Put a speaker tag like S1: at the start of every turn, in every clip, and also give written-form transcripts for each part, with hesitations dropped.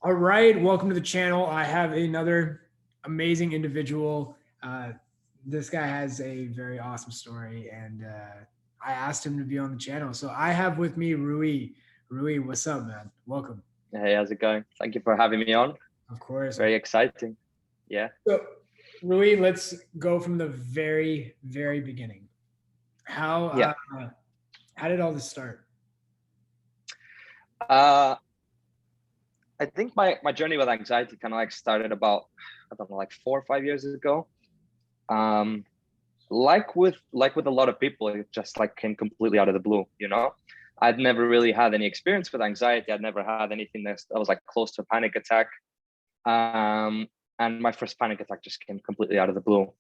S1: All right, welcome to the channel. I have another amazing individual. This guy has a very awesome story, and I asked him to be on the channel. So I have with me Rui. Rui, what's up, man? Welcome.
S2: Hey, how's it going? Thank you for having me on.
S1: Of course.
S2: Very exciting. Yeah.
S1: So, Rui, let's go from the very, very beginning. How did all this start?
S2: I think my journey with anxiety kind of like started about, I don't know, like 4 or 5 years ago. Like with a lot of people, it just like came completely out of the blue, you know? I'd never really had any experience with anxiety. I'd never had anything that was like close to a panic attack. And my first panic attack just came completely out of the blue.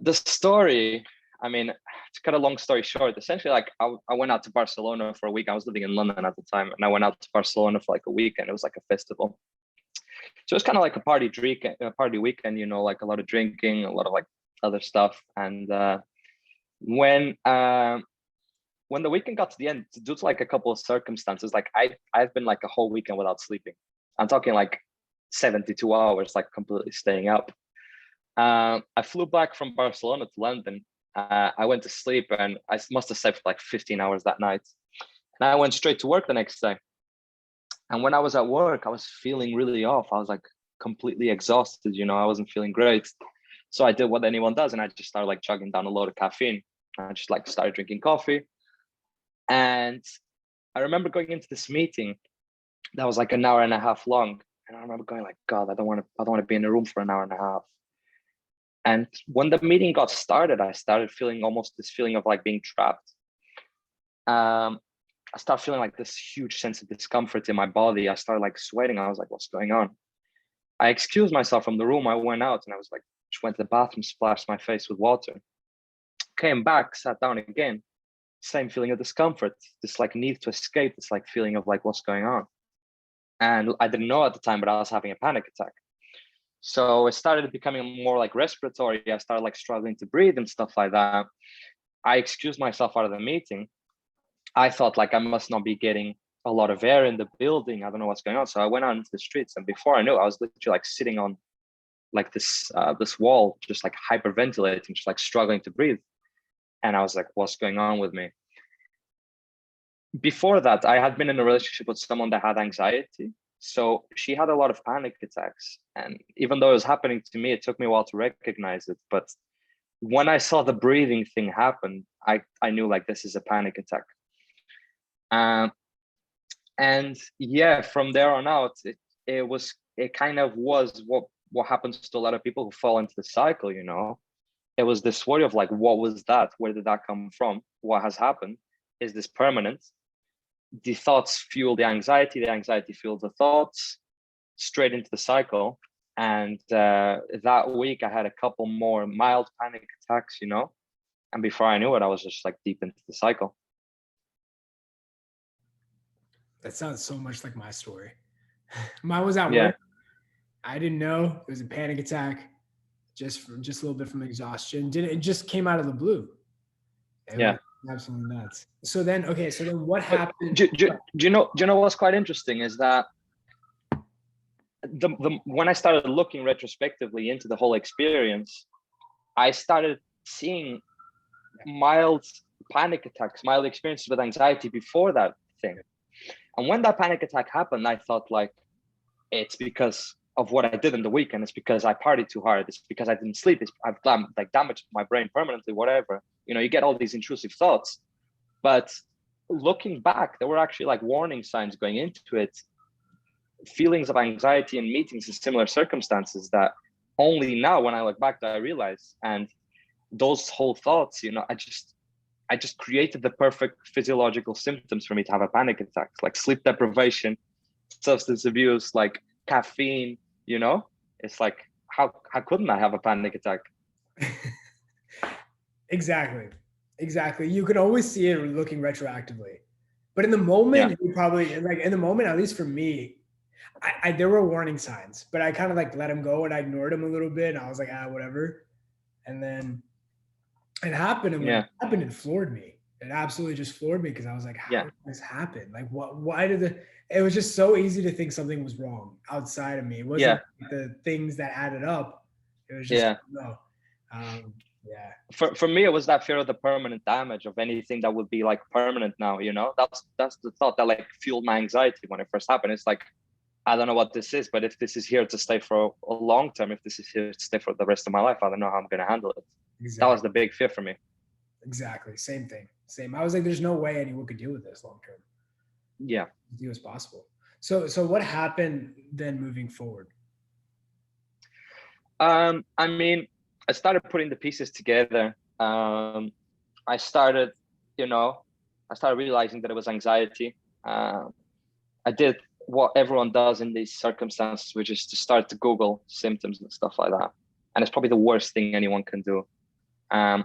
S2: The story, I mean, to cut a long story short, essentially, like I went out to Barcelona for a week. I was living in London at the time, and I went out to Barcelona for like a week, and it was like a festival. So it was kind of like a party weekend, you know, like a lot of drinking, a lot of like other stuff. And when the weekend got to the end, due to like a couple of circumstances, like I've been like a whole weekend without sleeping. I'm talking like 72 hours, like completely staying up. I flew back from Barcelona to London. I went to sleep, and I must have slept for like 15 hours that night. And I went straight to work the next day. And when I was at work, I was feeling really off. I was like completely exhausted, you know, I wasn't feeling great. So I did what anyone does, and I just started like chugging down a load of caffeine. I just like started drinking coffee. And I remember going into this meeting that was like an hour and a half long. And I remember going like, God, I don't want to be in a room for an hour and a half. And when the meeting got started, I started feeling almost this feeling of like being trapped. I started feeling like this huge sense of discomfort in my body. I started like sweating. I was like, what's going on? I excused myself from the room. I went out, and I was like, just went to the bathroom, splashed my face with water, came back, sat down again. Same feeling of discomfort, this like need to escape, this like feeling of like, what's going on? And I didn't know at the time, but I was having a panic attack. So it started becoming more like respiratory. I started like struggling to breathe and stuff like that. I excused myself out of the meeting. I thought like I must not be getting a lot of air in the building. I don't know what's going on. So I went out into the streets, and before I knew, I was literally like sitting on like this wall, just like hyperventilating, just like struggling to breathe. And I was like, what's going on with me? Before that, I had been in a relationship with someone that had anxiety. So she had a lot of panic attacks. And even though it was happening to me, it took me a while to recognize it. But when I saw the breathing thing happen, I knew like this is a panic attack. And yeah, from there on out, it kind of was what happens to a lot of people who fall into the cycle, you know. It was this worry of like, what was that? Where did that come from? What has happened? Is this permanent? The thoughts fuel the anxiety fuels the thoughts, straight into the cycle. And that week I had a couple more mild panic attacks, you know, and before I knew it, I was just like deep into the cycle.
S1: That sounds so much like my story. Mine was at work. I didn't know it was a panic attack, just a little bit from exhaustion. It just came out of the blue.
S2: Yeah.
S1: Absolutely nuts. So then what happened?
S2: Do you know what's quite interesting is that when I started looking retrospectively into the whole experience, I started seeing mild panic attacks, mild experiences with anxiety before that thing. And when that panic attack happened, I thought like, it's because of what I did in the weekend. It's because I partied too hard. It's because I didn't sleep. I've like damaged my brain permanently, whatever. You know, you get all these intrusive thoughts. But looking back, there were actually like warning signs going into it. Feelings of anxiety in meetings in similar circumstances that only now when I look back that I realize. And those whole thoughts, you know, I just created the perfect physiological symptoms for me to have a panic attack, like sleep deprivation, substance abuse, like caffeine, you know. It's like, how couldn't I have a panic attack?
S1: Exactly. You could always see it looking retroactively, but in the moment, you probably like in the moment, at least for me, I there were warning signs, but I kind of like let them go and I ignored them a little bit. And I was like, whatever. And then it happened, and when it happened, it floored me. It absolutely just floored me because I was like, how did this happen? Like, why did it was just so easy to think something was wrong outside of me. It
S2: Yeah,
S1: wasn't the things that added up. It was just
S2: yeah.
S1: no. Yeah.
S2: For me, it was that fear of the permanent damage of anything that would be like permanent now, you know. That's the thought that like fueled my anxiety when it first happened. It's like, I don't know what this is, but if this is here to stay for a long term, if this is here to stay for the rest of my life, I don't know how I'm gonna handle it. That was
S1: Exactly.
S2: the big fear for me.
S1: Exactly. Same thing. Same. I was like, there's no way anyone could deal with this long term.
S2: Yeah.
S1: As deal as possible. So what happened then moving forward?
S2: I mean, I started putting the pieces together. I started, you know, I started realizing that it was anxiety. I did what everyone does in these circumstances, which is to start to Google symptoms and stuff like that. And it's probably the worst thing anyone can do. Um,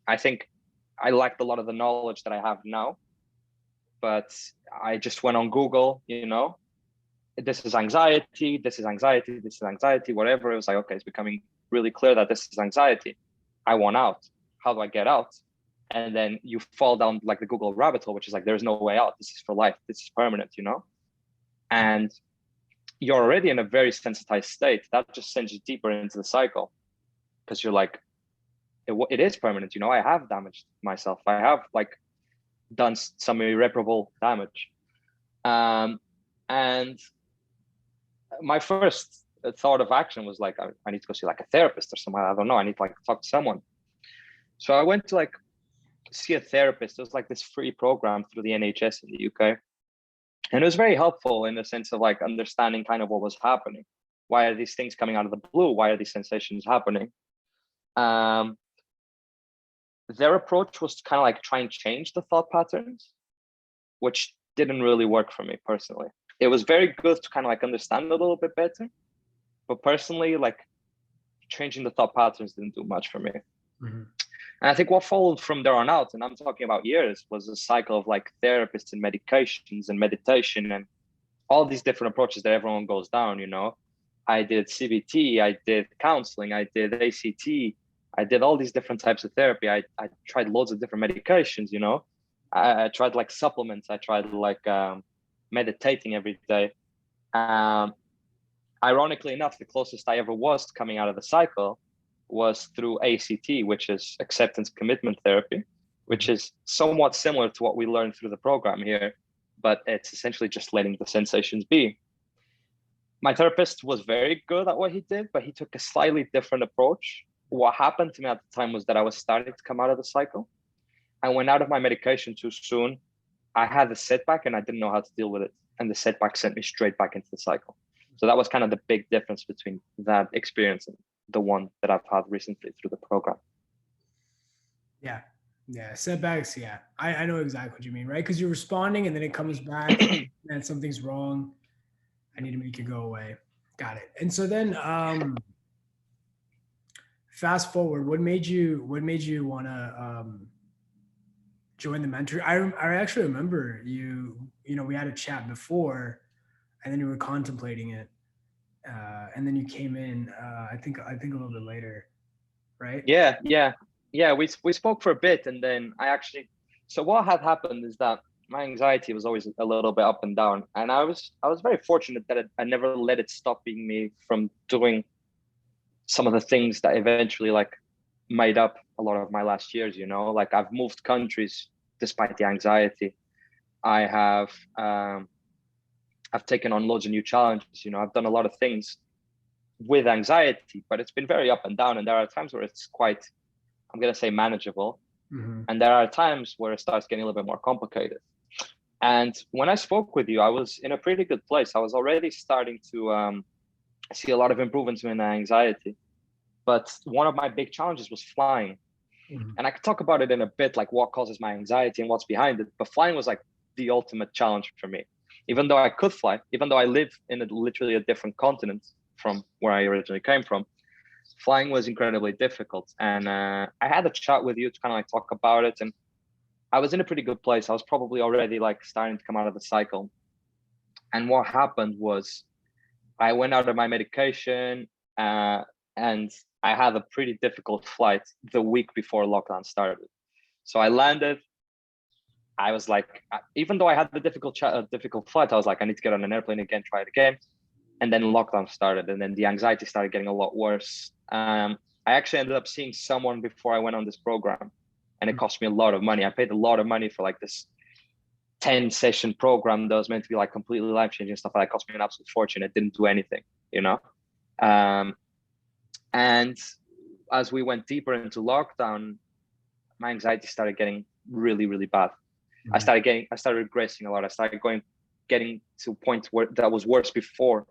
S2: I think I lacked a lot of the knowledge that I have now, but I just went on Google, you know, this is anxiety, this is anxiety, this is anxiety, whatever. It was like, okay, it's becoming really clear that this is anxiety. I want out. How do I get out? And then you fall down like the Google rabbit hole, which is like, there's no way out. This is for life. This is permanent, you know? And you're already in a very sensitized state. That just sends you deeper into the cycle because you're like, it is permanent. You know, I have damaged myself. I have like done some irreparable damage. And my first thought of action was like, I need to go see like a therapist or someone. I don't know. I need to like talk to someone. So I went to like see a therapist. It was like this free program through the NHS in the UK. And it was very helpful in the sense of like understanding kind of what was happening. Why are these things coming out of the blue? Why are these sensations happening? Their approach was to kind of like try and change the thought patterns, which didn't really work for me personally. It was very good to kind of like understand a little bit better, but personally, like changing the thought patterns didn't do much for me. Mm-hmm. And I think what followed from there on out, and I'm talking about years, was a cycle of like therapists and medications and meditation and all these different approaches that everyone goes down, you know. I did CBT, I did counseling, I did ACT, I did all these different types of therapy. I tried loads of different medications, you know. I tried like supplements. I tried like meditating every day. Ironically enough, the closest I ever was to coming out of the cycle was through ACT, which is acceptance commitment therapy, which is somewhat similar to what we learned through the program here, but it's essentially just letting the sensations be. My therapist was very good at what he did, but he took a slightly different approach. What happened to me at the time was that I was starting to come out of the cycle. I went out of my medication too soon. I had a setback and I didn't know how to deal with it. And the setback sent me straight back into the cycle. So that was kind of the big difference between that experience and the one that I've had recently through the program.
S1: Yeah. Yeah. Setbacks. Yeah. I know exactly what you mean, right? Because you're responding and then it comes back and something's wrong. I need to make it go away. Got it. And so then fast forward, what made you want to join the mentor? I actually remember you know, we had a chat before and then you were contemplating it. And then you came in, I think a little bit later, right?
S2: Yeah. We spoke for a bit, and then so what had happened is that my anxiety was always a little bit up and down, and I was very fortunate that I never let it stop me from doing some of the things that eventually like made up a lot of my last years. You know, like I've moved countries despite the anxiety. I've taken on loads of new challenges. You know, I've done a lot of things with anxiety, but it's been very up and down. And there are times where it's quite, I'm going to say, manageable. Mm-hmm. And there are times where it starts getting a little bit more complicated. And when I spoke with you, I was in a pretty good place. I was already starting to see a lot of improvements in anxiety. But one of my big challenges was flying. Mm-hmm. And I could talk about it in a bit, like what causes my anxiety and what's behind it. But flying was like the ultimate challenge for me. Even though I could fly, even though I live in literally a different continent from where I originally came from, flying was incredibly difficult. And I had a chat with you to kind of like talk about it. And I was in a pretty good place. I was probably already like starting to come out of the cycle. And what happened was I went out of my medication and I had a pretty difficult flight the week before lockdown started. So I landed, I was like, even though I had the difficult flight, I was like, I need to get on an airplane again, try it again. And then lockdown started, and then the anxiety started getting a lot worse. I actually ended up seeing someone before I went on this program, and it cost me a lot of money. I paid a lot of money for like this 10 session program that was meant to be like completely life changing stuff. That cost me an absolute fortune. It didn't do anything, you know? And as we went deeper into lockdown, my anxiety started getting really, really bad. I started regressing a lot. I started getting to a point where that was worse before,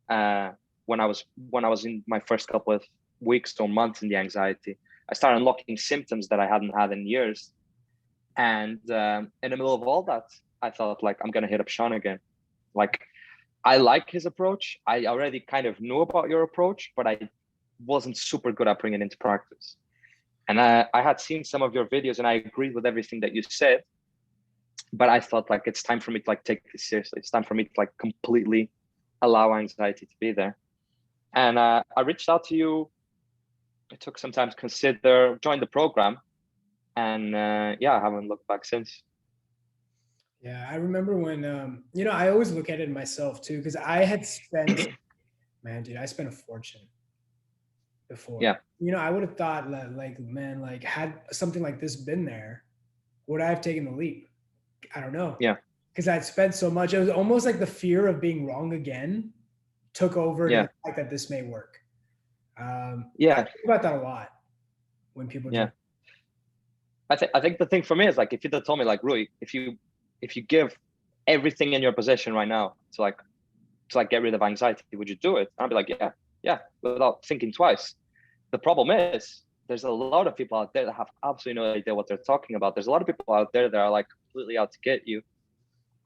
S2: when I was in my first couple of weeks or months in the anxiety. I started unlocking symptoms that I hadn't had in years. And in the middle of all that, I thought, like, I'm gonna hit up Shaan again. Like, I like his approach. I already kind of knew about your approach, but I wasn't super good at bringing it into practice. And I had seen some of your videos, and I agreed with everything that you said. But I thought, like, it's time for me to like take this seriously. It's time for me to like completely allow anxiety to be there. And I reached out to you. It took some time to consider, join the program, and yeah, I haven't looked back since.
S1: Yeah, I remember when you know, I always look at it myself too, because I had spent, man, dude, I spent a fortune before.
S2: Yeah.
S1: You know, I would have thought that, like, man, like, had something like this been there, would I have taken the leap? I don't know.
S2: Yeah.
S1: Because I'd spent so much. It was almost like the fear of being wrong again took over to
S2: Yeah.
S1: the fact that this may work. I
S2: Yeah.
S1: think about that a lot when people
S2: Yeah.
S1: do.
S2: I think the thing for me is, like, if you'd have told me, like, Rui, if you give everything in your possession right now to like get rid of anxiety, would you do it? I'd be like, yeah, without thinking twice. The problem is, there's a lot of people out there that have absolutely no idea what they're talking about. There's a lot of people out there that are like completely out to get you.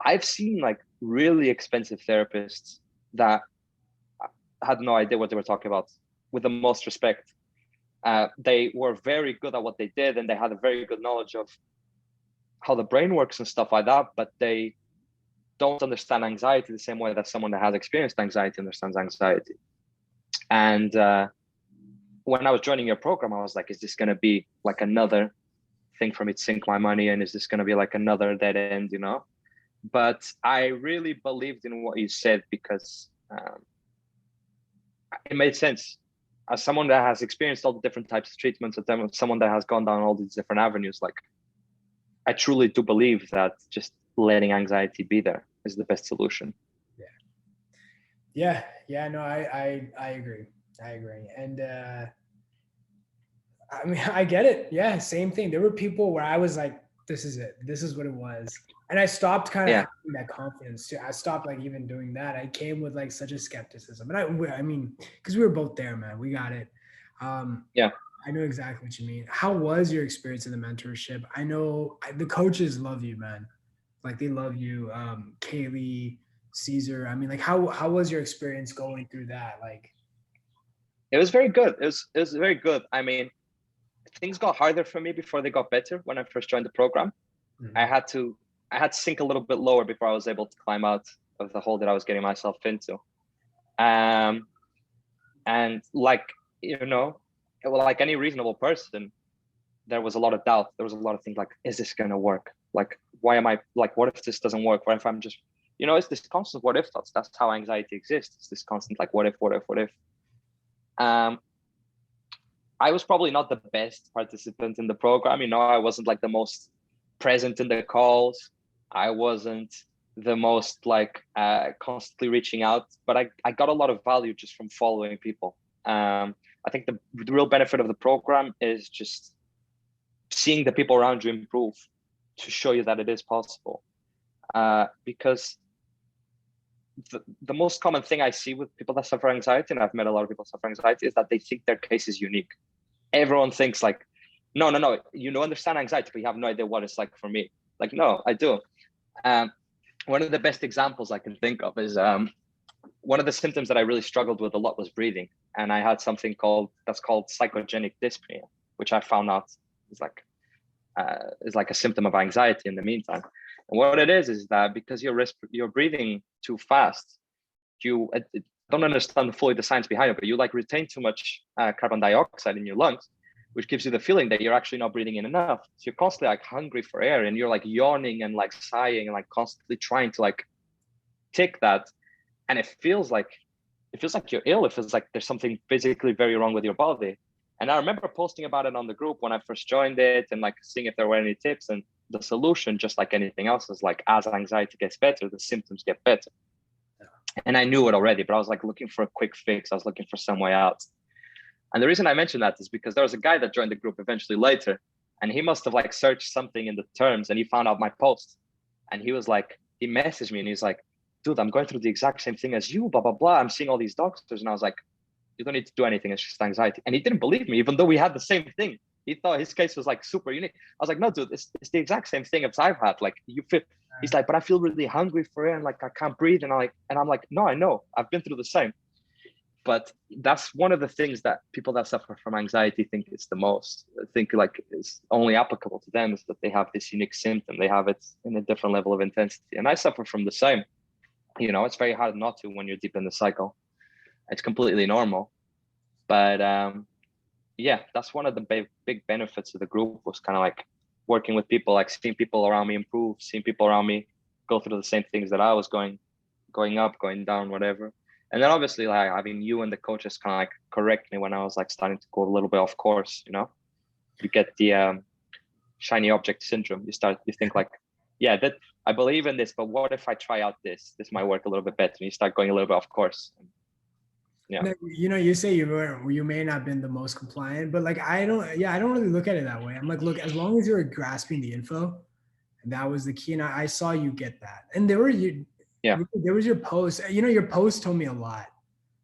S2: I've seen like really expensive therapists that had no idea what they were talking about, with the most respect. They were very good at what they did, and they had a very good knowledge of how the brain works and stuff like that, but they don't understand anxiety the same way that someone that has experienced anxiety understands anxiety. And when I was joining your program, I was like, is this going to be like another thing for me to sink my money in? Is this going to be like another dead end, you know? But I really believed in what you said, because it made sense. As someone that has experienced all the different types of treatments, someone that has gone down all these different avenues, like, I truly do believe that just letting anxiety be there is the best solution.
S1: Yeah. No, I agree. And I mean, I get it. Yeah, same thing. There were people where I was like, this is it. This is what it was. And I stopped kind of having that confidence too. I stopped like even doing that. I came with like such a skepticism. And I mean, because we were both there, man. We got it. I know exactly what you mean. How was your experience in the mentorship? I know the coaches love you, man. Like, they love you. Kaylee, Caesar. I mean, like, how was your experience going through that? Like,
S2: it was very good. It was very good. I mean, things got harder for me before they got better when I first joined the program. I had to sink a little bit lower before I was able to climb out of the hole that I was getting myself into. And like, you know, like any reasonable person, there was a lot of doubt. There was a lot of things like, is this going to work? Like, why am I, like, what if this doesn't work? What if I'm just, you know, it's this constant what if thoughts. That's how anxiety exists. It's this constant, like, what if? I was probably not the best participant in the program. You know, I wasn't like the most present in the calls. I wasn't the most like constantly reaching out, but I got a lot of value just from following people. I think the real benefit of the program is just seeing the people around you improve, to show you that it is possible. Because the most common thing I see with people that suffer anxiety, and I've met a lot of people suffer anxiety, is that they think their case is unique. Everyone thinks like, no, you know, understand anxiety, but you have no idea what it's like for me. Like, no, I do. One of the best examples I can think of is one of the symptoms that I really struggled with a lot was breathing. And I had something called psychogenic dyspnea, which I found out is like a symptom of anxiety in the meantime. And what it is that because you're breathing too fast, you don't understand fully the science behind it, but you like retain too much carbon dioxide in your lungs, which gives you the feeling that you're actually not breathing in enough. So you're constantly like hungry for air, and you're like yawning and like sighing and like constantly trying to like take that. And it feels like you're ill. It feels like there's something physically very wrong with your body. And I remember posting about it on the group when I first joined it, and like seeing if there were any tips. And the solution, just like anything else, is like, as anxiety gets better, the symptoms get better. And I knew it already, but I was like looking for a quick fix. I was looking for some way out. And the reason I mentioned that is because there was a guy that joined the group eventually later, and he must have like searched something in the terms, and he found out my post. And he was like, he messaged me and he's like, dude, I'm going through the exact same thing as you, blah, blah, blah. I'm seeing all these doctors. And I was like, you don't need to do anything. It's just anxiety. And he didn't believe me, even though we had the same thing. He thought his case was like super unique. I was like, no, dude, it's the exact same thing as I've had. Like, you feel, he's like, but I feel really hungry for air and like, I can't breathe. And I'm like, no, I know, I've been through the same. But that's one of the things that people that suffer from anxiety think it's the most. I think like it's only applicable to them, is that they have this unique symptom. They have it in a different level of intensity. And I suffer from the same. You know, it's very hard not to when you're deep in the cycle. It's completely normal. But yeah, that's one of the big benefits of the group, was kind of like working with people, like seeing people around me improve, seeing people around me go through the same things that I was going up, going down, whatever. And then obviously like having you and the coaches kind of like correct me when I was like starting to go a little bit off course, you know. You get the shiny object syndrome. You think like, yeah, that I believe in this, but what if I try out this? This might work a little bit better. And you start going a little bit off course. Yeah.
S1: You know, you say you may not have been the most compliant, but like I don't really look at it that way. I'm like, look, as long as you're grasping the info, and that was the key. And I saw you get that. And there was your post. You know, your post told me a lot.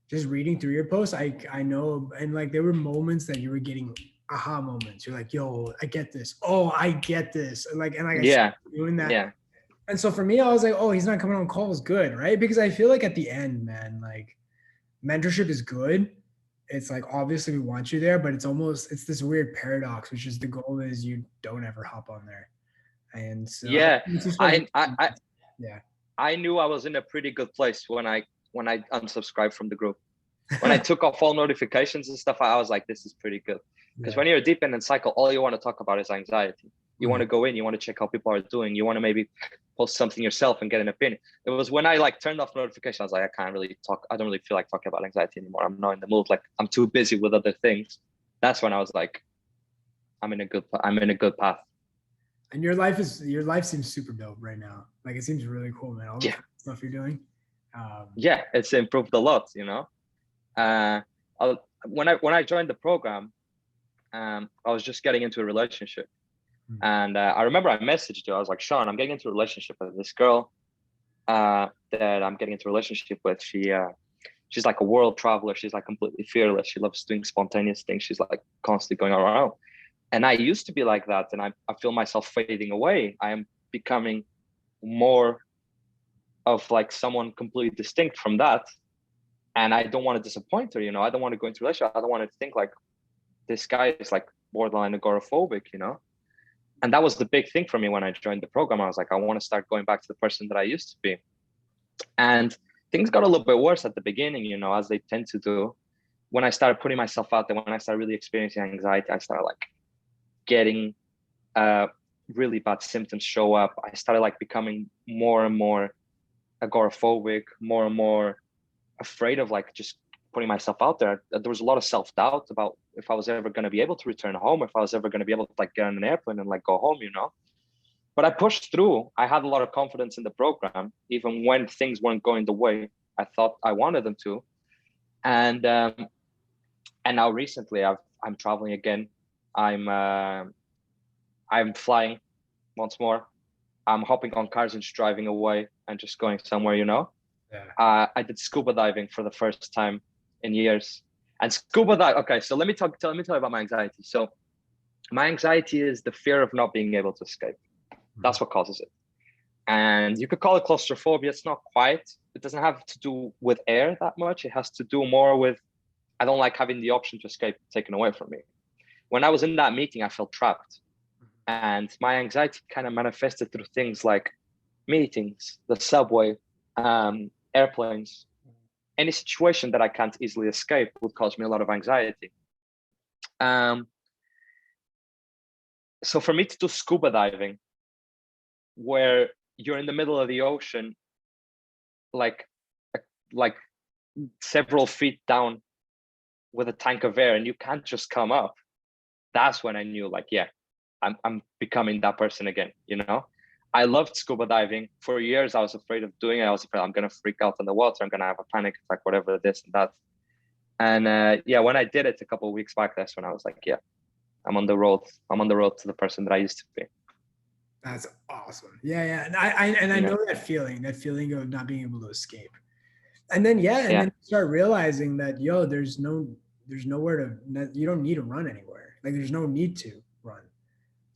S1: Just reading through your post, I know, and like there were moments that you were getting aha moments. You're like, yo, I get this. Oh, I get this. And like I
S2: Yeah.
S1: doing that.
S2: Yeah.
S1: And so for me, I was like, oh, he's not coming on calls. Good, right? Because I feel like at the end, man, like mentorship is good. It's like obviously we want you there, but it's this weird paradox, which is the goal is you don't ever hop on there. And so
S2: yeah,
S1: yeah.
S2: I knew I was in a pretty good place when I unsubscribed from the group. When I took off all notifications and stuff, I was like, this is pretty good. Because when you're deep in the cycle, all you want to talk about is anxiety. You want to go in, you want to check how people are doing. You want to maybe post something yourself and get an opinion. It was when I like turned off notifications, I was like, I can't really talk. I don't really feel like talking about anxiety anymore. I'm not in the mood. Like I'm too busy with other things. That's when I was like, I'm in a good path.
S1: And your life seems super dope right now. Like it seems really cool, man. All the stuff you're doing.
S2: Yeah, it's improved a lot, you know. When I joined the program, I was just getting into a relationship. And I remember I messaged you. I was like, Shaan, I'm getting into a relationship with this girl that I'm getting into a relationship with. She's like a world traveler. She's like completely fearless. She loves doing spontaneous things. She's like constantly going around. And I used to be like that. And I feel myself fading away. I am becoming more of like someone completely distinct from that. And I don't want to disappoint her, you know. I don't want to go into a relationship. I don't want to think like this guy is like borderline agoraphobic, you know. And that was the big thing for me when I joined the program. I was like, I want to start going back to the person that I used to be. And things got a little bit worse at the beginning, you know, as they tend to do. When I started putting myself out there, when I started really experiencing anxiety, I started like getting really bad symptoms show up. I started like becoming more and more agoraphobic, more and more afraid of like just putting myself out there. There was a lot of self-doubt about if I was ever going to be able to return home, if I was ever going to be able to like get on an airplane and like go home, you know. But I pushed through. I had a lot of confidence in the program, even when things weren't going the way I thought I wanted them to. And now recently I'm traveling again. I'm flying once more. I'm hopping on cars and just driving away and just going somewhere, you know. Yeah. I did scuba diving for the first time in years. And scuba dive. Okay, so let me tell you about my anxiety. So my anxiety is the fear of not being able to escape. That's what causes it. And you could call it claustrophobia. It's not quite. It doesn't have to do with air that much. It has to do more with, I don't like having the option to escape taken away from me. When I was in that meeting, I felt trapped. And my anxiety kind of manifested through things like meetings, the subway, airplanes. Any situation that I can't easily escape would cause me a lot of anxiety. So for me to do scuba diving, where you're in the middle of the ocean, like several feet down with a tank of air, and you can't just come up, that's when I knew, like, yeah, I'm becoming that person again, you know? I loved scuba diving. For years, I was afraid of doing it. I was afraid I'm going to freak out in the water. I'm going to have a panic attack, whatever, this and that. And yeah, when I did it a couple of weeks back, that's when I was like, yeah, I'm on the road. I'm on the road to the person that I used to be.
S1: That's awesome. Yeah. And I know that feeling of not being able to escape. And then, and then start realizing that, there's nowhere to, you don't need to run anywhere. Like, there's no need to run.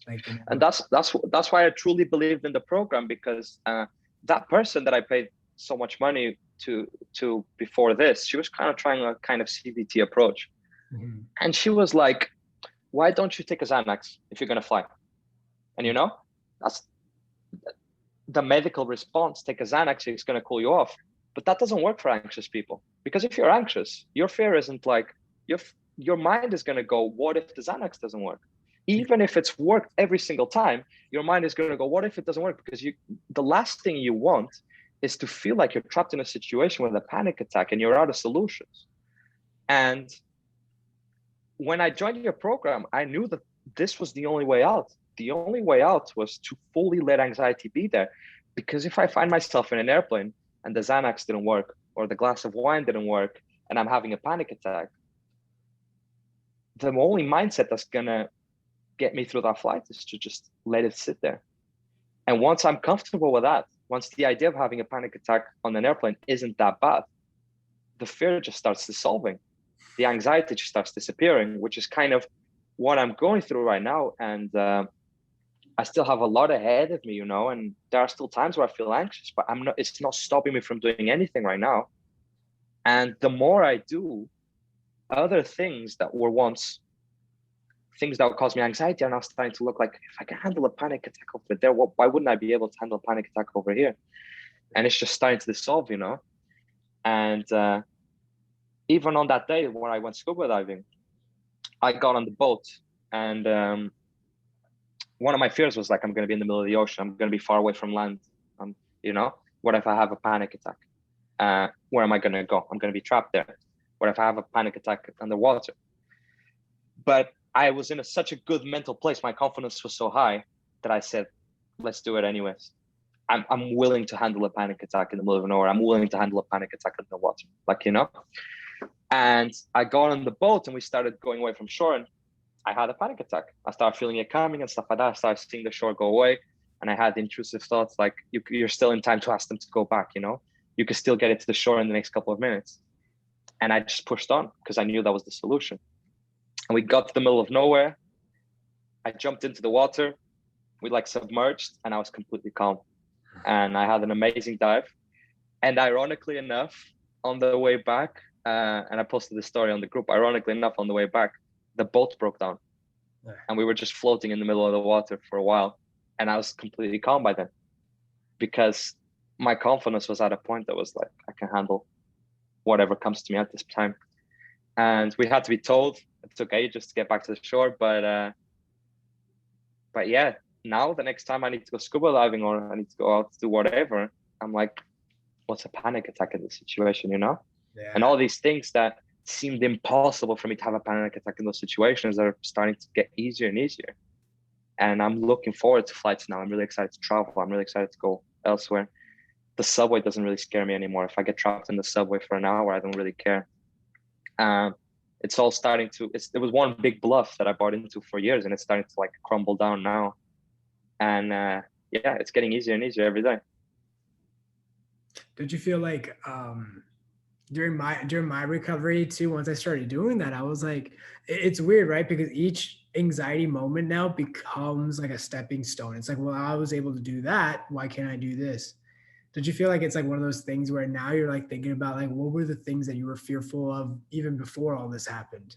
S1: Like,
S2: and that's why I truly believed in the program, because that person that I paid so much money to before this, she was kind of trying a kind of CBT approach. Mm-hmm. And she was like, why don't you take a Xanax if you're going to fly? And that's the medical response. Take a Xanax, it's going to cool you off. But that doesn't work for anxious people, because if you're anxious, your fear isn't like, your mind is going to go, what if the Xanax doesn't work? Even if it's worked every single time, your mind is going to go, what if it doesn't work? Because the last thing you want is to feel like you're trapped in a situation with a panic attack and you're out of solutions. And when I joined your program, I knew that this was the only way out. The only way out was to fully let anxiety be there. Because if I find myself in an airplane and the Xanax didn't work, or the glass of wine didn't work, and I'm having a panic attack, the only mindset that's going to get me through that flight is to just let it sit there. And once I'm comfortable with that, once the idea of having a panic attack on an airplane isn't that bad, the fear just starts dissolving. The anxiety just starts disappearing, which is kind of what I'm going through right now. And I still have a lot ahead of me, and there are still times where I feel anxious, but it's not stopping me from doing anything right now. And the more I do, other things that were once things that would cause me anxiety are now starting to look like, if I can handle a panic attack over there, why wouldn't I be able to handle a panic attack over here? And it's just starting to dissolve, And even on that day when I went scuba diving, I got on the boat, and one of my fears was like, I'm going to be in the middle of the ocean. I'm going to be far away from land. What if I have a panic attack? Where am I going to go? I'm going to be trapped there. What if I have a panic attack underwater? But I was in such a good mental place. My confidence was so high that I said, let's do it anyways. I'm willing to handle a panic attack in the middle of nowhere. I'm willing to handle a panic attack in the water, And I got on the boat and we started going away from shore, and I had a panic attack. I started feeling it coming and stuff like that. I started seeing the shore go away, and I had the intrusive thoughts like, you're still in time to ask them to go back, You could still get it to the shore in the next couple of minutes. And I just pushed on because I knew that was the solution. And we got to the middle of nowhere. I jumped into the water. We submerged, and I was completely calm. And I had an amazing dive. And ironically enough, on the way back, and I posted the story on the group, ironically enough, on the way back, the boat broke down. And we were just floating in the middle of the water for a while. And I was completely calm by then, because my confidence was at a point that was like, I can handle whatever comes to me at this time. And we had to be told. It took ages to get back to the shore, but yeah, now the next time I need to go scuba diving or I need to go out to do whatever, I'm like, what's a panic attack in this situation, Yeah. And all these things that seemed impossible for me to have a panic attack in those situations are starting to get easier and easier. And I'm looking forward to flights now. I'm really excited to travel. I'm really excited to go elsewhere. The subway doesn't really scare me anymore. If I get trapped in the subway for an hour, I don't really care. It's all starting to, it was one big bluff that I bought into for years, and it's starting to crumble down now. And yeah, it's getting easier and easier every day.
S1: Did you feel like during my recovery too, once I started doing that, I was like, it's weird, right? Because each anxiety moment now becomes like a stepping stone. It's like, well, I was able to do that. Why can't I do this? Did you feel like it's like one of those things where now you're thinking about what were the things that you were fearful of even before all this happened?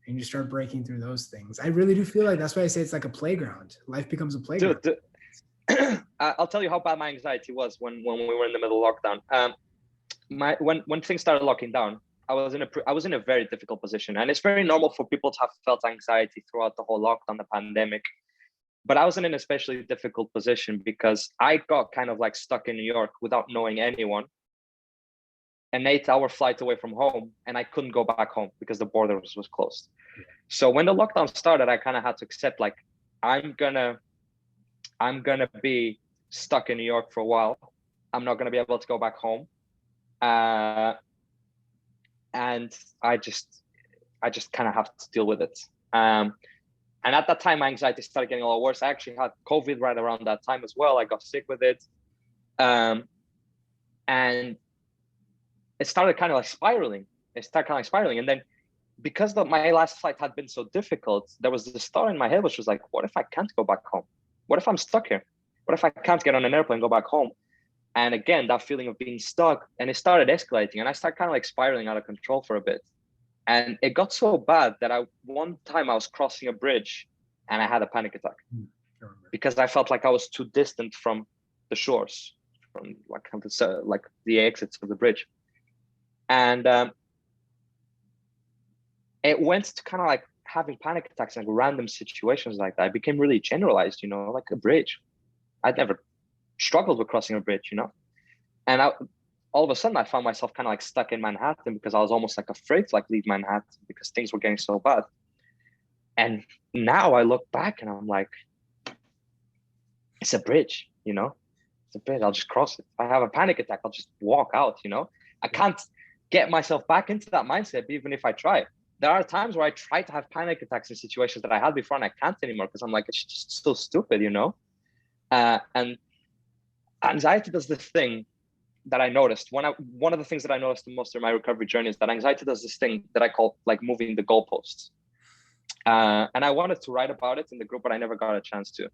S1: And you start breaking through those things. I really do feel like that's why I say it's like a playground. Life becomes a playground.
S2: Dude, I'll tell you how bad my anxiety was when we were in the middle of lockdown. When things started locking down, I was in a very difficult position, and it's very normal for people to have felt anxiety throughout the whole lockdown, the pandemic. But I was in an especially difficult position because I got kind of like stuck in New York without knowing anyone, an 8-hour flight away from home, and I couldn't go back home because the border was closed. So when the lockdown started, I kind of had to accept, like, I'm gonna be stuck in New York for a while. I'm not gonna be able to go back home, and I just kind of have to deal with it. And at that time, my anxiety started getting a lot worse. I actually had COVID right around that time as well. I got sick with it, and it started kind of like spiraling. And then because my last flight had been so difficult, there was this thought in my head, which was like, what if I can't go back home? What if I'm stuck here? What if I can't get on an airplane and go back home? And again, that feeling of being stuck, and it started escalating, and I started kind of like spiraling out of control for a bit. And it got so bad that one time I was crossing a bridge and I had a panic attack because I felt like I was too distant from the shores, from like the exits of the bridge. And it went to kind of like having panic attacks and random situations like that. It became really generalized, like a bridge. I'd never struggled with crossing a bridge, and all of a sudden I found myself kind of like stuck in Manhattan because I was almost like afraid to like leave Manhattan because things were getting so bad. And now I look back and I'm like, it's a bridge, it's a bridge. I'll just cross it. If I have a panic attack, I'll just walk out, I can't get myself back into that mindset, even if I try. There are times where I try to have panic attacks in situations that I had before and I can't anymore because I'm like, it's just so stupid, and anxiety does this thing that I noticed. One of the things that I noticed the most in my recovery journey is that anxiety does this thing that I call like moving the goalposts. And I wanted to write about it in the group, but I never got a chance to.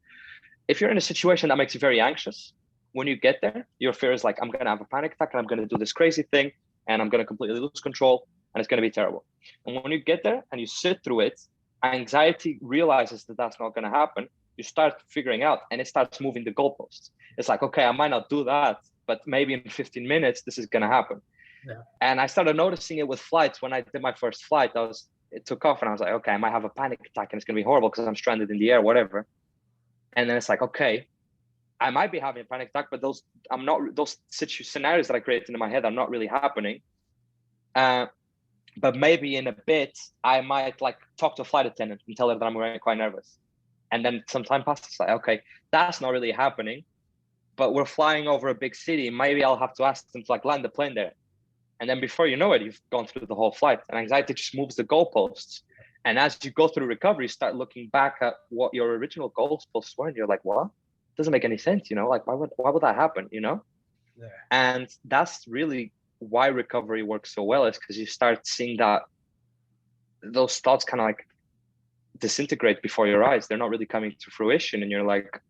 S2: If you're in a situation that makes you very anxious, when you get there, your fear is like, I'm going to have a panic attack and I'm going to do this crazy thing and I'm going to completely lose control and it's going to be terrible. And when you get there and you sit through it, anxiety realizes that that's not going to happen. You start figuring out and it starts moving the goalposts. It's like, okay, I might not do that, but maybe in 15 minutes, this is going to happen. Yeah. And I started noticing it with flights. When I did my first flight, it took off and I was like, okay, I might have a panic attack and it's going to be horrible because I'm stranded in the air, whatever. And then it's like, okay, I might be having a panic attack, but those scenarios that I created in my head are not really happening. But maybe in a bit, I might like talk to a flight attendant and tell her that I'm quite nervous. And then some time passes, like, okay, that's not really happening, but we're flying over a big city. Maybe I'll have to ask them to like land the plane there. And then before you know it, you've gone through the whole flight, and anxiety just moves the goalposts. And as you go through recovery, you start looking back at what your original goalposts were, and you're like, what? Doesn't make any sense, like, why would that happen, Yeah. And that's really why recovery works so well, is because you start seeing that those thoughts kind of like disintegrate before your eyes. They're not really coming to fruition, and you're like,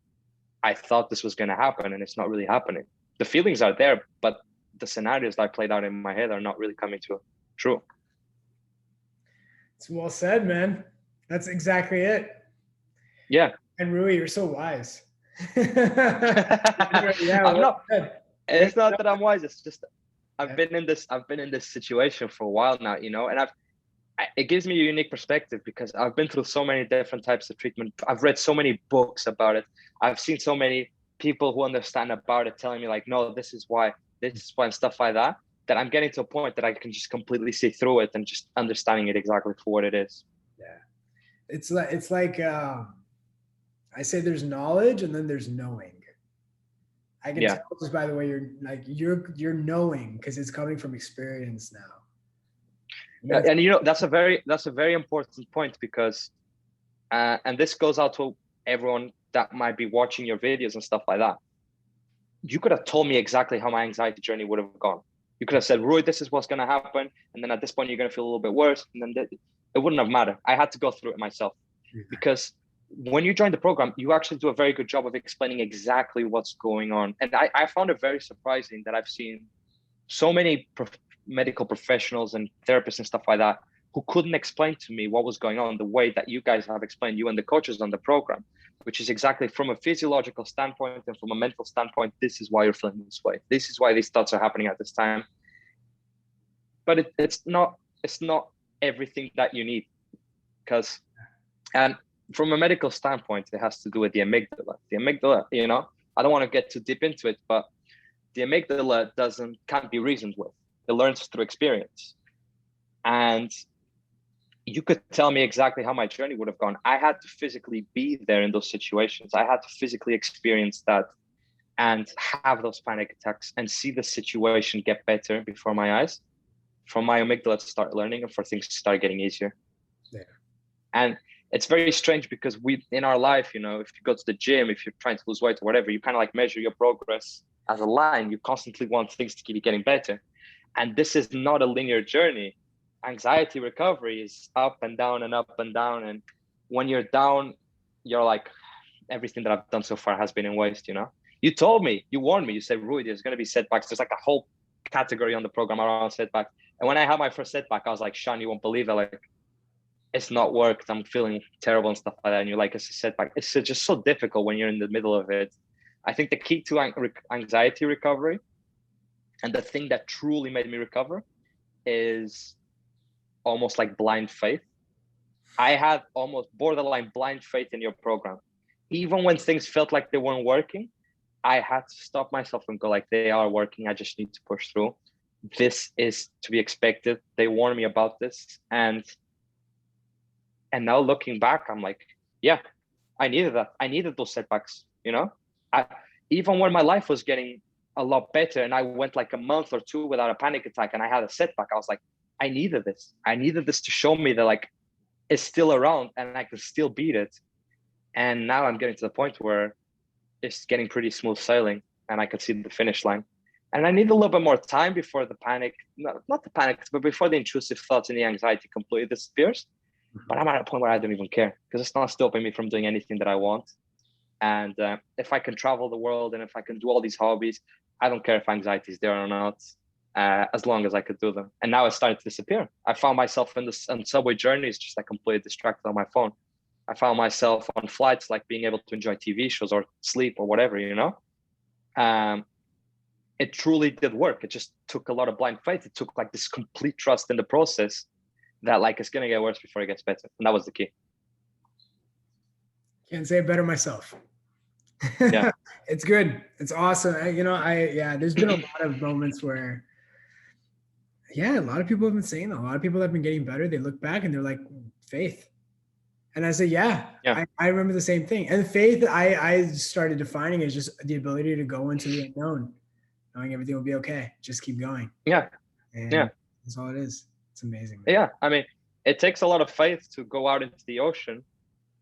S2: I thought this was going to happen and it's not really happening. The feelings are there, but the scenarios that I played out in my head are not really coming to true.
S1: It's well said, man. That's exactly it.
S2: Yeah.
S1: And Rui, you're so wise.
S2: It's not that I'm wise. It's just I've been in this situation for a while now, and it gives me a unique perspective because I've been through so many different types of treatment. I've read so many books about it. I've seen so many people who understand about it telling me like, no, this is why, and stuff like that, that I'm getting to a point that I can just completely see through it and just understanding it exactly for what it is.
S1: Yeah. It's like I say there's knowledge and then there's knowing. I can tell just by the way you're knowing, because it's coming from experience now.
S2: And that's a very important point, because and this goes out to everyone that might be watching your videos and stuff like that. You could have told me exactly how my anxiety journey would have gone. You could have said, Roy, this is what's going to happen, and then at this point you're going to feel a little bit worse, and then it wouldn't have mattered. I had to go through it myself, because when you join the program, you actually do a very good job of explaining exactly what's going on. And I found it very surprising that I've seen so many medical professionals and therapists and stuff like that who couldn't explain to me what was going on the way that you guys have explained, you and the coaches on the program, which is exactly from a physiological standpoint and from a mental standpoint. This is why you're feeling this way. This is why these thoughts are happening at this time. But it's not everything that you need, because, and from a medical standpoint, it has to do with the amygdala. The amygdala, you know, I don't want to get too deep into it, but the amygdala can't be reasoned with. It learns through experience. And you could tell me exactly how my journey would have gone. I had to physically be there in those situations. I had to physically experience that and have those panic attacks and see the situation get better before my eyes, for my amygdala to start learning and for things to start getting easier.
S1: Yeah.
S2: And it's very strange because we, in our life, you know, if you go to the gym, if you're trying to lose weight or whatever, you kind of like measure your progress as a line. You constantly want things to keep getting better. And this is not a linear journey. Anxiety recovery is up and down and up and down. And when you're down, you're like, everything that I've done so far has been in waste, you know? You told me, you warned me, you said, Rui, there's going to be setbacks. There's like a whole category on the program around setbacks. And when I had my first setback, I was like, Shaan, you won't believe it. Like, it's not worked. I'm feeling terrible and stuff like that. And you're like, it's a setback. It's just so difficult when you're in the middle of it. I think the key to anxiety recovery and the thing that truly made me recover is almost like blind faith. I had almost borderline blind faith in your program. Even when things felt like they weren't working, I had to stop myself and go like, they are working. I just need to push through. This is to be expected. They warned me about this. And now looking back, I'm like, yeah, I needed that. I needed those setbacks, you know? Even when my life was getting a lot better and I went like a month or two without a panic attack and I had a setback, I was like, I needed this. I needed this to show me that like it's still around and I can still beat it. And now I'm getting to the point where it's getting pretty smooth sailing and I can see the finish line. And I need a little bit more time before the panic, not the panic, but before the intrusive thoughts and the anxiety completely disappears. But I'm at a point where I don't even care because it's not stopping me from doing anything that I want. And if I can travel the world and if I can do all these hobbies, I don't care if anxiety is there or not, as long as I could do them. And now it's starting to disappear. I found myself on subway journeys just like completely distracted on my phone. I found myself on flights like being able to enjoy TV shows or sleep or whatever, you know. It truly did work. It just took a lot of blind faith. It took like this complete trust in the process that like it's gonna get worse before it gets better. And that was the key.
S1: Can't say it better myself.
S2: Yeah.
S1: It's good. It's awesome. There's been a lot of moments where, a lot of people have been saying that. A lot of people have been getting better. They look back and they're like, faith. And I say, I remember the same thing. And faith, I started defining as just the ability to go into the unknown, knowing everything will be okay. Just keep going.
S2: Yeah.
S1: And that's all it is. It's amazing.
S2: Man. Yeah. I mean, it takes a lot of faith to go out into the ocean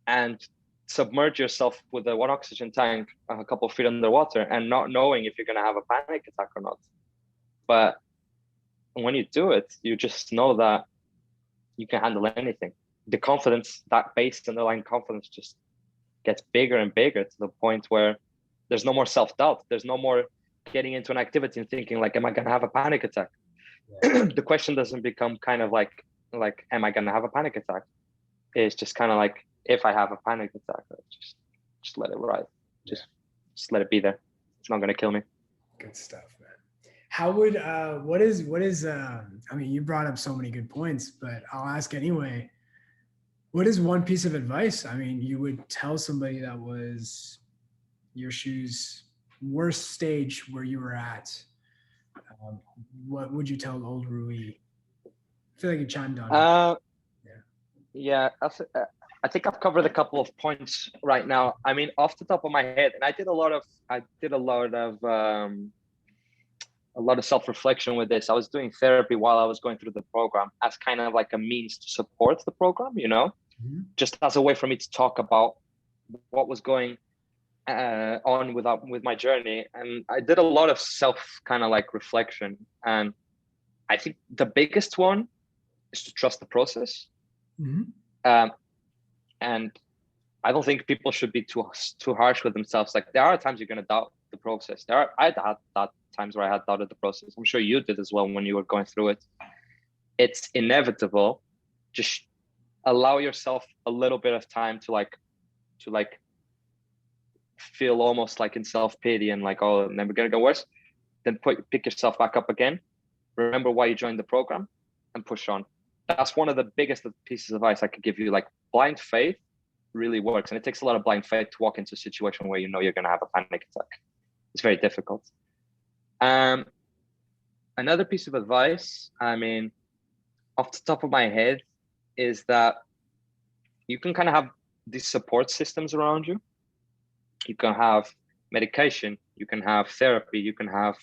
S2: and submerge yourself with a 1 oxygen tank a couple of feet underwater and not knowing if you're going to have a panic attack or not. But when you do it, you just know that you can handle anything. The confidence, that base underlying confidence just gets bigger and bigger to the point where there's no more self-doubt. There's no more getting into an activity and thinking like, am I going to have a panic attack? Yeah. The question doesn't become kind of like, am I going to have a panic attack? It's just kind of like, if I have a panic attack, just let it ride. Just let it be there. It's not going to kill me.
S1: Good stuff, man. How would, what is, I mean, you brought up so many good points, but I'll ask anyway. What is one piece of advice, I mean, you would tell somebody that was your shoes, worst stage where you were at? What would you tell old Rui? I feel like you chimed on.
S2: I think I've covered a couple of points right now. I mean, off the top of my head, and I did a lot of self-reflection with this. I was doing therapy while I was going through the program as kind of like a means to support the program, you know, just as a way for me to talk about what was going on with my journey. And I did a lot of self kind of like reflection. And I think the biggest one is to trust the process. And I don't think people should be too harsh with themselves. Like, there are times you're going to doubt the process. I had times where I had doubted the process. I'm sure you did as well when you were going through it. It's inevitable. Just allow yourself a little bit of time to feel almost like in self-pity and like, oh, never gonna go worse. Then pick yourself back up again. Remember why you joined the program and push on. That's one of the biggest pieces of advice I could give you. Like, blind faith really works. And it takes a lot of blind faith to walk into a situation where you know you're going to have a panic attack. It's very difficult. Another piece of advice, I mean, off the top of my head, is that you can kind of have these support systems around you. You can have medication, you can have therapy, you can have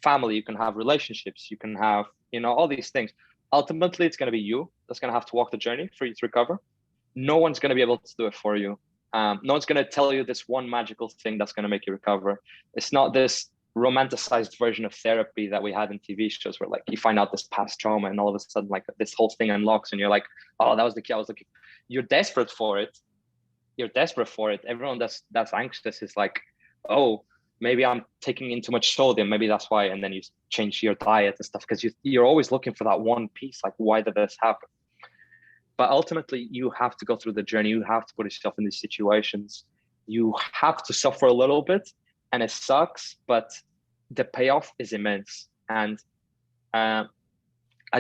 S2: family, you can have relationships, you can have, you know, all these things. Ultimately, it's going to be you that's going to have to walk the journey for you to recover. No one's going to be able to do it for you. No one's going to tell you this one magical thing that's going to make you recover. It's not this romanticized version of therapy that we had in TV shows where like you find out this past trauma and all of a sudden like this whole thing unlocks and you're like, oh, that was the key I was looking. You're desperate for it. You're desperate for it. Everyone that's anxious is like, oh, maybe I'm taking in too much sodium. Maybe that's why. And then you change your diet and stuff because you're always looking for that one piece. Like, why did this happen? But ultimately, you have to go through the journey. You have to put yourself in these situations. You have to suffer a little bit, and it sucks, but the payoff is immense. And I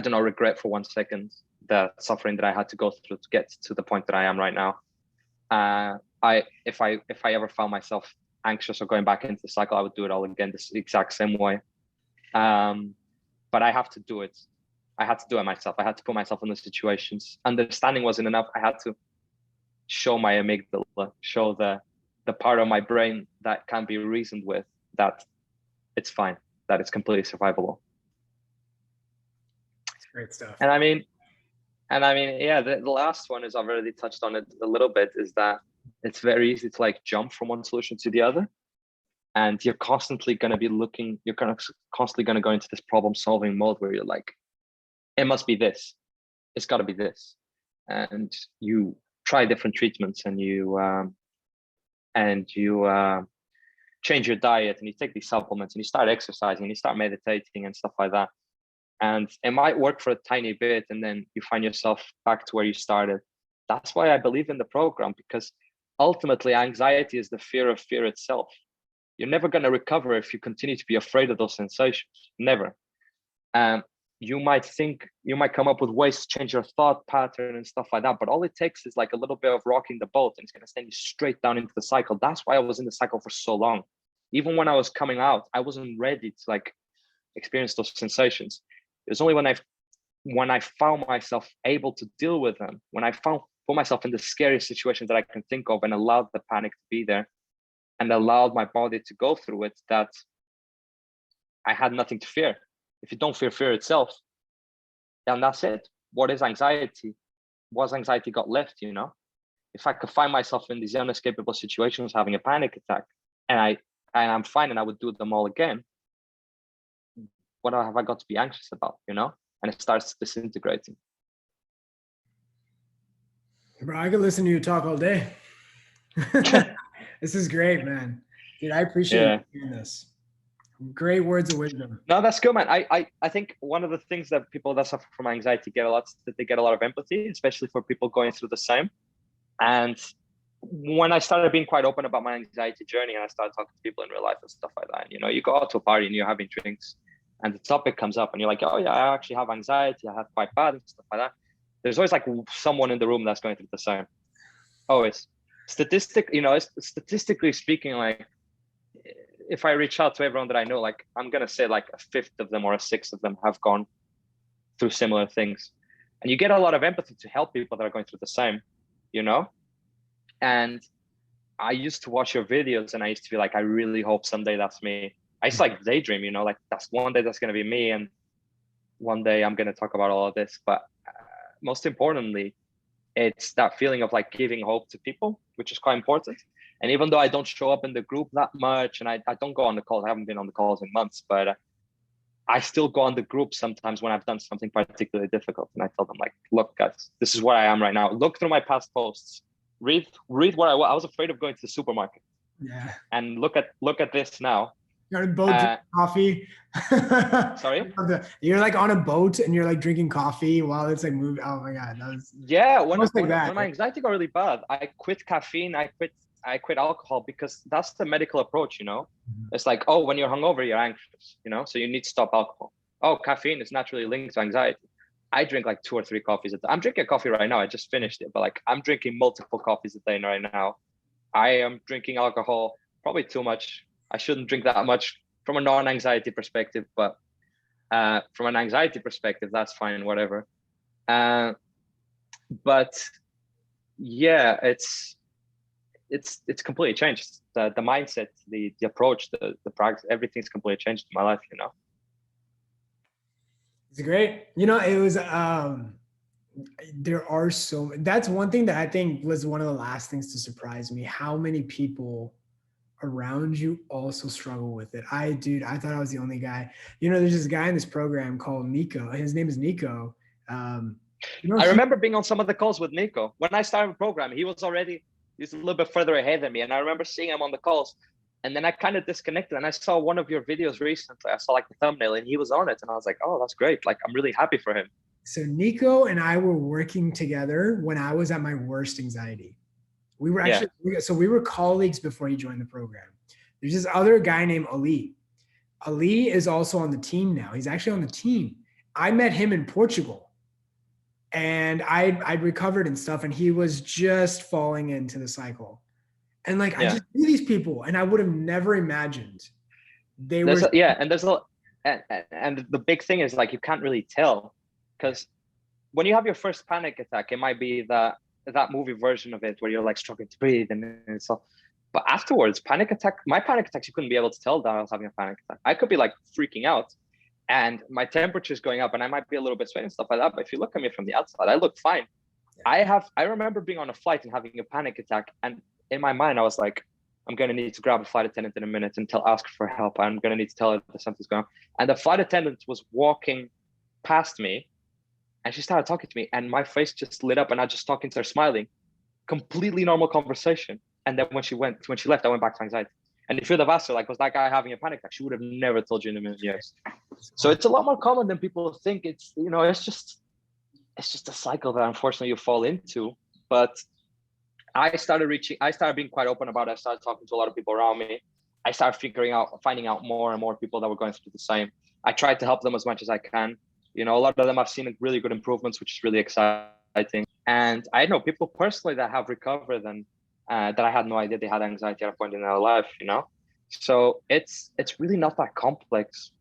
S2: do not regret for 1 second the suffering that I had to go through to get to the point that I am right now. If I ever found myself anxious or going back into the cycle, I would do it all again the exact same way. But I have to do it. I had to do it myself. I had to put myself in those situations. Understanding wasn't enough. I had to show my amygdala, show the part of my brain that can be reasoned with that it's fine, that it's completely survivable.
S1: That's great stuff.
S2: And I mean, yeah, the last one is I've already touched on it a little bit, is that it's very easy to like jump from one solution to the other. And you're constantly going to be looking, you're constantly going to go into this problem solving mode where you're like, it must be this, it's got to be this. And you try different treatments and you change your diet and you take these supplements and you start exercising and you start meditating and stuff like that. And it might work for a tiny bit and then you find yourself back to where you started. That's why I believe in the program, because ultimately anxiety is the fear of fear itself. You're never going to recover if you continue to be afraid of those sensations. Never. You might come up with ways to change your thought pattern and stuff like that, but all it takes is like a little bit of rocking the boat and it's going to send you straight down into the cycle. That's why I was in the cycle for so long. Even when I was coming out, I wasn't ready to like experience those sensations. It was only when I found myself able to deal with them, when I put myself in the scariest situations that I can think of and allowed the panic to be there and allowed my body to go through it, that I had nothing to fear. If you don't fear fear itself, then that's it. What is anxiety? What's anxiety got left, you know? If I could find myself in these unescapable situations, having a panic attack, and I'm fine and I would do them all again, what have I got to be anxious about, you know? And it starts disintegrating.
S1: Bro, I could listen to you talk all day. This is great, man. Dude, I appreciate you doing this. Great words of wisdom.
S2: No, that's good, man. I think one of the things that people that suffer from anxiety get a lot, that they get a lot of empathy, especially for people going through the same. And when I started being quite open about my anxiety journey and I started talking to people in real life and stuff like that, you know, you go out to a party and you're having drinks and the topic comes up and you're like, oh yeah, I actually have anxiety. I have quite bad and stuff like that. There's always like someone in the room that's going through the same. Always. Statistically speaking, like, if I reach out to everyone that I know, like I'm going to say like a fifth of them or a sixth of them have gone through similar things. And you get a lot of empathy to help people that are going through the same, you know? And I used to watch your videos and I used to be like, I really hope someday that's me. I used to like daydream, you know, like that's one day that's going to be me. And one day I'm going to talk about all of this. But most importantly, it's that feeling of like giving hope to people, which is quite important. And even though I don't show up in the group that much and I don't go on the calls, I haven't been on the calls in months, but I still go on the group sometimes when I've done something particularly difficult. And I tell them like, look, guys, this is where I am right now. Look through my past posts, read what I was afraid of going to the supermarket.
S1: Yeah.
S2: And look at this now.
S1: You're on a boat drinking coffee.
S2: Sorry?
S1: You're like on a boat and you're like drinking coffee while it's like moving. Oh my God. That was
S2: when my anxiety got really bad, I quit caffeine. I quit alcohol because that's the medical approach, you know? Mm-hmm. It's like, oh, when you're hungover, you're anxious, you know? So you need to stop alcohol. Oh, caffeine is naturally linked to anxiety. I drink like 2 or 3 coffees a day. I'm drinking a coffee right now. I just finished it, but like I'm drinking multiple coffees a day right now. I am drinking alcohol, probably too much. I shouldn't drink that much from a non-anxiety perspective, but from an anxiety perspective, that's fine, whatever. But yeah, it's completely changed. The mindset, the approach, the practice, everything's completely changed in my life, you know.
S1: It's great. You know, it was there are that's one thing that I think was one of the last things to surprise me, how many people around you also struggle with it. I thought I was the only guy. You know, there's this guy in this program called Nico. His name is Nico. You know,
S2: I remember being on some of the calls with Nico. When I started the program, he's a little bit further ahead than me. And I remember seeing him on the calls. And then I kind of disconnected, and I saw one of your videos recently. I saw like the thumbnail and he was on it. And I was like, oh, that's great. Like, I'm really happy for him.
S1: So Nico and I were working together when I was at my worst anxiety. We were actually, so we were colleagues before he joined the program. There's this other guy named Ali. Ali is also on the team now. He's actually on the team. I met him in Portugal, and I'd recovered and stuff, and he was just falling into the cycle. And like, I just knew these people, and I would have never imagined they were.
S2: And the big thing is like, you can't really tell, because when you have your first panic attack, it might be that movie version of it where you're like struggling to breathe and so. But afterwards, my panic attacks, you couldn't be able to tell that I was having a panic attack. I could be like freaking out, and my temperature's going up, and I might be a little bit sweaty and stuff like that. But if you look at me from the outside, I look fine. I remember being on a flight and having a panic attack, and in my mind, I was like, I'm going to need to grab a flight attendant in a minute and ask for help. I'm going to need to tell her that something's going on. And the flight attendant was walking past me, and she started talking to me, and my face just lit up, and I just talking to her, smiling, completely normal conversation. And then when she left, I went back to anxiety. And if you'd have asked her, like, was that guy having a panic attack? She would have never told you in a million years. So it's a lot more common than people think. It's, you know, it's just a cycle that unfortunately you fall into. But I started being quite open about it. I started talking to a lot of people around me. I started finding out more and more people that were going through the same. I tried to help them as much as I can. You know, a lot of them I've seen really good improvements, which is really exciting. And I know people personally that have recovered and that I had no idea they had anxiety at a point in their life, you know? So it's really not that complex.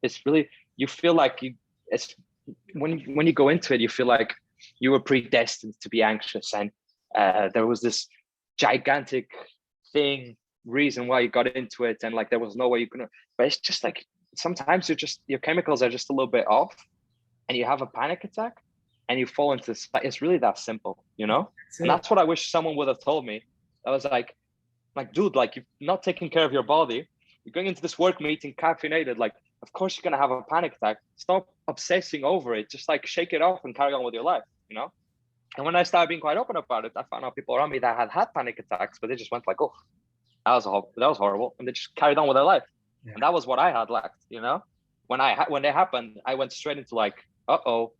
S2: It's really, you feel like when you go into it, you feel like you were predestined to be anxious, and there was this gigantic reason why you got into it, and like there was no way you could. But it's just like sometimes your chemicals are just a little bit off, and you have a panic attack, and you fall into this. It's really that simple, you know. And that's what I wish someone would have told me. I was like, dude, like, you're not taking care of your body. You're going into this work meeting caffeinated. Like, of course you're gonna have a panic attack. Stop obsessing over it. Just like shake it off and carry on with your life, you know. And when I started being quite open about it, I found out people around me that had panic attacks, but they just went like, oh, that was horrible, and they just carried on with their life. Yeah. And that was what I had lacked, you know. When they happened, I went straight into like,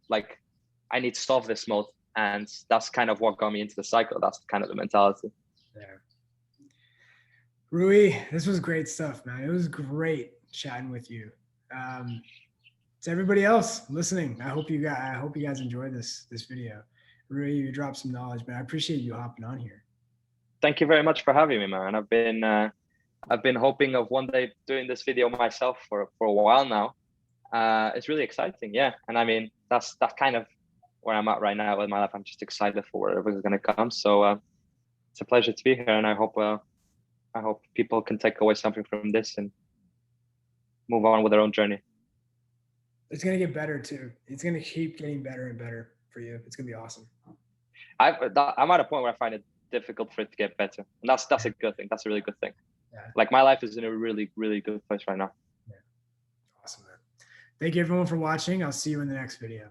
S2: like I need to solve this mode, and that's kind of what got me into the cycle. That's kind of the mentality.
S1: Yeah. Rui, this was great stuff, man. It was great chatting with you. To everybody else listening, I hope you guys enjoyed this video. Rui, you dropped some knowledge, but I appreciate you hopping on here.
S2: Thank you very much for having me, man. I've been hoping of one day doing this video myself for a while now. It's really exciting, yeah. And I mean, that's kind of where I'm at right now with my life. I'm just excited for whatever is going to come. So it's a pleasure to be here, and I hope people can take away something from this and move on with their own journey.
S1: It's going to get better too. It's going to keep getting better and better for you. It's going to be awesome.
S2: I'm at a point where I find it difficult for it to get better, and that's a good thing. That's a really good thing. Yeah. Like, my life is in a really, really good place right now.
S1: Yeah. Awesome, man. Thank you everyone for watching. I'll see you in the next video.